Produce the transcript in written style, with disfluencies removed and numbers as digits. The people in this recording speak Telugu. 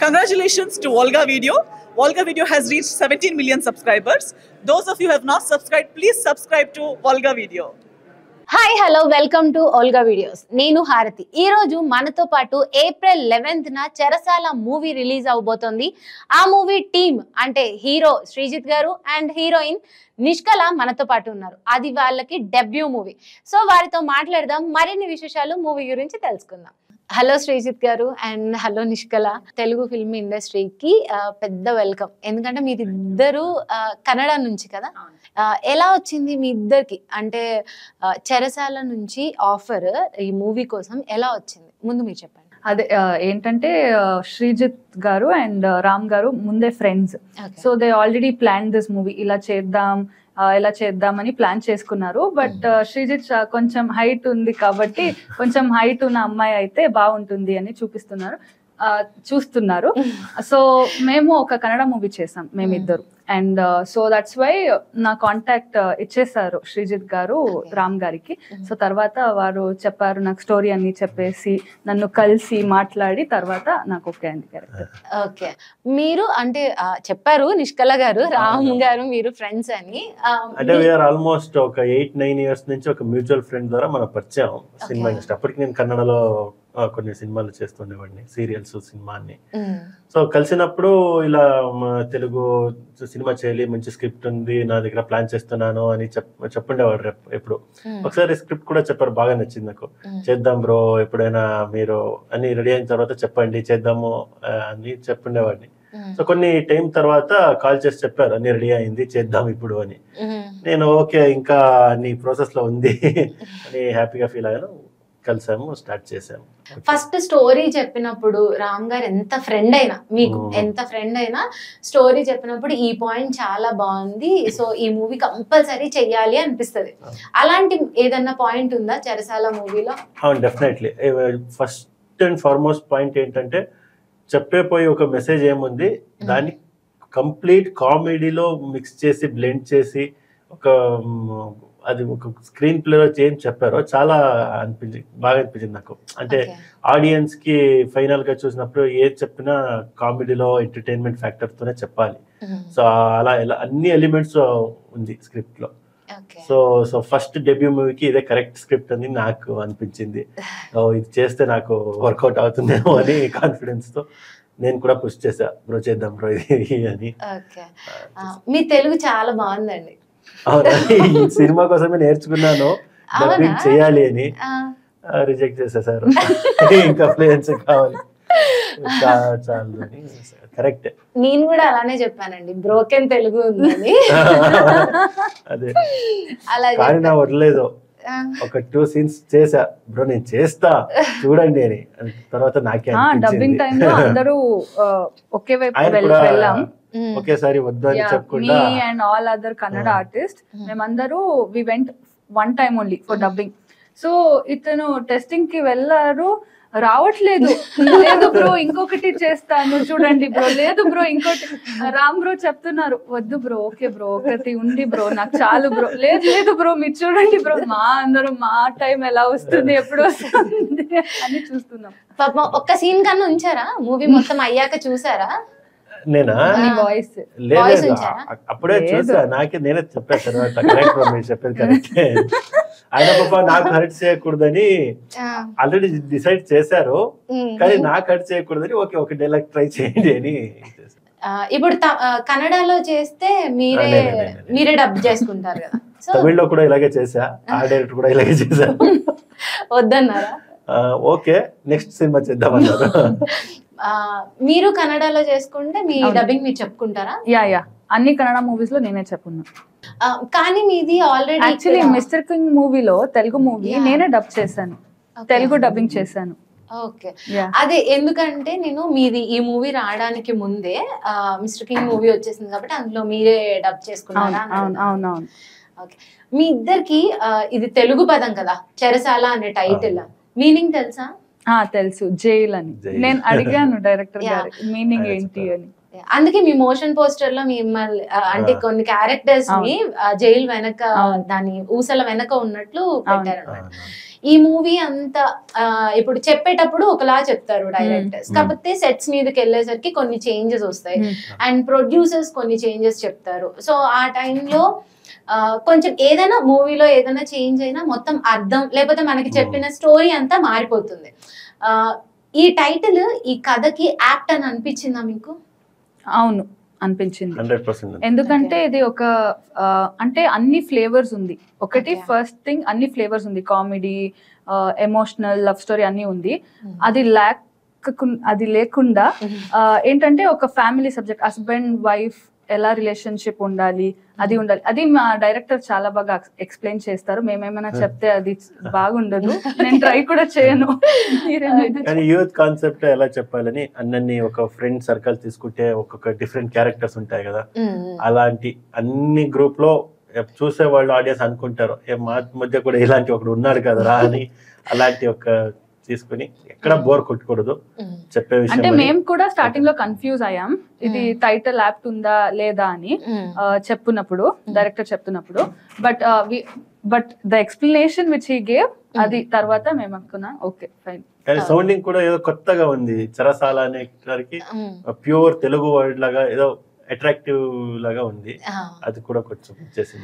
Congratulations to Volga Video. Volga Video has reached 17 million subscribers. Those of you who have not subscribed, please subscribe to Volga Video. Hi hello welcome to Volga videos. నేను హారతి. ఈ రోజు మనతో పాటు ఏప్రిల్ 11న చెరసాల మూవీ రిలీజ్ అవబోతోంది. ఆ మూవీ టీమ్ అంటే హీరో శ్రీజిత్ గారు అండ్ హీరోయిన్ నిష్కల మనతో పాటు ఉన్నారు. అది వాళ్ళకి డెబ్యూ మూవీ. సో వారితో మాట్లాడదాం, మరిన్ని విశేషాలు మూవీ గురించి తెలుసుకుందాం. హలో శ్రీజిత్ గారు అండ్ హలో నిష్కల. తెలుగు ఫిల్మ్ ఇండస్ట్రీకి పెద్ద వెల్కమ్. ఎందుకంటే మీరిద్దరు కన్నడ నుంచి కదా, ఎలా వచ్చింది మీ ఇద్దరికి? అంటే చెరసాల నుంచి ఆఫర్ ఈ మూవీ కోసం ఎలా వచ్చింది ముందు మీరు చెప్పండి. అదే ఏంటంటే శ్రీజిత్ గారు అండ్ రామ్ గారు ముందే friends. So they already plan this movie, ఇలా చేద్దామని ప్లాన్ చేసుకున్నారు. బట్ శ్రీజిత్ కొంచెం హైట్ ఉంది కాబట్టి కొంచెం హైట్ ఉన్న అమ్మాయి అయితే బాగుంటుంది అని చూస్తున్నారు. సో మేము ఒక కన్నడ మూవీ చేసాం మేమిద్దరు. అండ్ సో దట్స్ వై నా కాంటాక్ట్ ఇచ్చేసారు శ్రీజిత్ గారు రామ్ గారికి. సో తర్వాత వారు చెప్పారు, నాకు స్టోరీ అన్ని చెప్పేసి నన్ను కలిసి మాట్లాడి తర్వాత నాకు ఓకే అండి క్యారెక్టర్. ఓకే, మీరు అంటే చెప్పారు నిష్కల గారు రామ్ గారు మీరు ఫ్రెండ్స్ అని. అంటే వీఆర్ ఆల్మోస్ట్ ఒక 8-9 ఇయర్స్ నుంచి ఒక మ్యూచువల్ ఫ్రెండ్ ద్వారా మనం పరిచయం సినిమా ఇండస్ట్రీ. అప్పటికి నేను కన్నడలో కొన్ని సినిమాలు చేస్తుండేవాడిని, సీరియల్స్, సినిమా అన్ని. సో కలిసినప్పుడు ఇలా తెలుగు సినిమా చేయాలి, మంచి స్క్రిప్ట్ ఉంది నా దగ్గర, ప్లాన్ చేస్తున్నాను అని చెప్పుండేవాడు ఎప్పుడు. ఒకసారి స్క్రిప్ట్ కూడా చెప్పారు, బాగా నచ్చింది నాకు. చేద్దాం బ్రో, ఎప్పుడైనా మీరు అన్ని రెడీ అయిన తర్వాత చెప్పండి, చేద్దాము అని చెప్పుండేవాడిని. సో కొన్ని టైం తర్వాత కాల్ చేసి చెప్పారు అన్ని రెడీ అయింది, చేద్దాం ఇప్పుడు అని. నేను ఓకే, ఇంకా అన్ని ప్రాసెస్ లో ఉంది అని హ్యాపీగా ఫీల్ అయ్యాను. కలిసాము, స్టార్ట్ చేసాము. ఫస్ట్ స్టోరీ చెప్పినప్పుడు రామ్ గారు ఎంత ఫ్రెండ్ అయినా, మీకు ఎంత ఫ్రెండ్ అయినా స్టోరీ చెప్పినప్పుడు ఈ పాయింట్ చాలా బాగుంది, సో ఈ మూవీ కంపల్సరీ చెయ్యాలి అనిపిస్తుంది. అలాంటి ఏదన్నా పాయింట్ ఉందా చెరసాల మూవీలో? అవును, definitely. First and foremost point ఏంటంటే, చెప్పేపోయి ఒక మెసేజ్ ఏముంది దాన్ని కంప్లీట్ కామెడీలో మిక్స్ చేసి బ్లెండ్ చేసి అది ఒక స్క్రీన్ ప్లేలో చేంజ్ చెప్పారో చాలా బాగా అనిపించింది నాకు. అంటే ఆడియన్స్ కి ఫైనల్ గా చూసినప్పుడు ఏది చెప్పినా కామెడీలో ఎంటర్టైన్మెంట్ ఫ్యాక్టర్ తోనే చెప్పాలి. సో అలా అన్ని ఎలిమెంట్స్ ఉంది స్క్రిప్ట్ లో. సో ఫస్ట్ డెబ్యూ మూవీకి ఇదే కరెక్ట్ స్క్రిప్ట్ అని నాకు అనిపించింది. ఇది చేస్తే నాకు వర్కౌట్ అవుతుందేమో అని కాన్ఫిడెన్స్ తో నేను కూడా పుష్ చేసా, బ్రో చేద్దాం బ్రో ఇది అని. మీ తెలుగు చాలా బాగుందండి. అవునండి, ఈ సినిమా కోసమే నేర్చుకున్నాను డబ్బింగ్ చేయాలి అని. రిజెక్ట్ చేసేసారు, ఇంకా ఫ్లూయెన్స్ కావాలి చాలు అని. కరెక్ట్, నేను కూడా అలానే చెప్పానండి, బ్రోకెన్ తెలుగు ఉందని. అదే కానీ నా వదలేదు. ఒక 2 సీన్స్ చేసా, బ్రో నేను చేస్తా చూడండి అని. తర్వాత నాకే డబ్బింగ్ టైం లో అందరూ ఒకే వైపు వెళ్ళాం, ఒకేసారి వద్దు అని చెప్పకుండా. మీ and all other Kannada artist మేమందరూ we went one time only for dubbing. So ఇతను టెస్టింగ్ కి వెళ్ళారు, రావట్లేదు. లేదు బ్రో ఇంకొకటి చేస్తాను చూడండి బ్రో, లేదు బ్రో ఇంకోటి. రామ్ బ్రో చెప్తున్నారు, వద్దు బ్రో, ఓకే బ్రో ఒకటి ఉంది బ్రో నాకు చాలు బ్రో, లేదు బ్రో మీరు చూడండి బ్రో. అందరూ మా టైం ఎలా వస్తుంది, ఎప్పుడు వస్తుంది అని చూస్తున్నాం. పాపం ఒక్క సీన్ కన్నా ఉంచారా? మూవీ మొత్తం అయ్యాక చూసారా? నేనా? వాయిస్ లేదు, అప్పుడే చూసా. నేనే చెప్పాను తర్వాత, కరెక్ట్ మీరు చెప్పేది కరెక్టే. ఆయన పాప నాకు హర్ట్ చేయకూడదని ఆల్రెడీ డిసైడ్ చేశారు, కానీ నాకు హర్ట్ చేయకూడదని ఓకే ఒక డైలాగ్ ట్రై చేయండి అని. ఇప్పుడు కన్నడలో చేస్తే మీరే డబ్ చేసుకుంటారు కదా. తమిళ్లో కూడా ఇలాగే చేసా, ఆ డైరెక్టర్ కూడా ఇలాగే చేశా. వద్దన్నారా? ఓకే నెక్స్ట్ సినిమా చేద్దామన్నారు. మీరు కన్నడలో చేసుకుంటే మీ డబ్బింగ్ మీరు చెప్పుకుంటారా? యా అన్ని కన్నడ మూవీస్ లో నేనే చెప్పున్నా. కానీ మీది ఆల్రెడీ యాక్చువల్లీ మిస్టర్ కింగ్ మూవీలో తెలుగు మూవీ నేనే డబ్ చేశాను, తెలుగు డబ్బింగ్ చేశాను. ఓకే, అదే ఎందుకంటే నేను మీది ఈ మూవీ రావడానికి ముందే మిస్టర్ కింగ్ మూవీ వచ్చేసింది కాబట్టి అందులో మీరే డబ్ చేసుకున్నారా? అవునవును. ఓకే, మీ ఇద్దరికి ఇది తెలుగు పదం కదా చెరసాల అనే టైటిల్, మీనింగ్ తెలుసా? తెలుసు, జైల్ అని. నేను అడిగాను డైరెక్టర్ గారు మీనింగ్ ఏంటి అని. అందుకే మీ మోషన్ పోస్టర్ లో మిమ్మల్ని అంటే కొన్ని క్యారెక్టర్స్ ని జైల్ వెనక దాని ఊసల వెనక ఉన్నట్లు పెట్టారన్నమాట. ఈ మూవీ అంతా ఇప్పుడు చెప్పేటప్పుడు ఒకలా చెప్తారు డైరెక్టర్స్, కాకపోతే సెట్స్ మీదకి వెళ్ళేసరికి కొన్ని చేంజెస్ వస్తాయి అండ్ ప్రొడ్యూసర్స్ కొన్ని చేంజెస్ చెప్తారు. సో ఆ టైంలో కొంచెం ఏదైనా మూవీలో ఏదైనా చేంజ్ అయినా మొత్తం అర్థం లేకపోతే మనకి చెప్పిన స్టోరీ అంతా మారిపోతుంది. ఈ టైటిల్ ఈ కథకి యాప్ట్ అని అనిపించిందా మీకు? అవును అనిపించింది, 100%. ఎందుకంటే ఇది ఒక అంటే అన్ని ఫ్లేవర్స్ ఉంది. ఒకటి ఫస్ట్ థింగ్ అన్ని ఫ్లేవర్స్ ఉంది, కామెడీ, ఎమోషనల్, లవ్ స్టోరీ అన్ని ఉంది. అది లేకుండా ఏంటంటే ఒక ఫ్యామిలీ సబ్జెక్ట్, హస్బెండ్ వైఫ్ ఎలా రిలేషన్షిప్ ఉండాలి అది ఉండాలి. అది మా డైరెక్టర్ చాలా బాగా ఎక్స్ప్లెయిన్ చేస్తారు. మేమేమైనా చెప్తే అది బాగుండదు, నేను ట్రై కూడా చేయను. కానీ యూత్ కాన్సెప్ట్ ఎలా చెప్పాలని అన్నీ ఒక ఫ్రెండ్ సర్కిల్ తీసుకుంటే ఒక్కొక్క డిఫరెంట్ క్యారెక్టర్స్ ఉంటాయి కదా, అలాంటి అన్ని గ్రూప్ లో చూసే వాళ్ళు ఆడియన్స్ అనుకుంటారు మా మధ్య కూడా ఇలాంటి ఒకడు ఉన్నాడు కదరా అని. అలాంటి ఒక తీసుకుని ఎక్కడ బోర్ కొట్టకూడదు చెప్పే విషయం. అంటే మేము కూడా స్టార్టింగ్ లో కన్ఫ్యూజ్ అయ్యాం, ఇది టైటిల్ యాప్ట్ ఉందా లేదా అని చెప్తున్నప్పుడు, డైరెక్టర్ చెప్తున్నప్పుడు. But the explanation which he gave, అది తర్వాత మేము అనుకున్నాం ఓకే ఫైన్. కానీ సౌండింగ్ కూడా ఏదో కొత్తగా ఉంది. చెరసాల అనే ప్యూర్ తెలుగు వర్డ్ లాగా ఏదో అట్రాక్టివ్ లాగా ఉంది. అది కూడా కొంచెం వచ్చేసింది.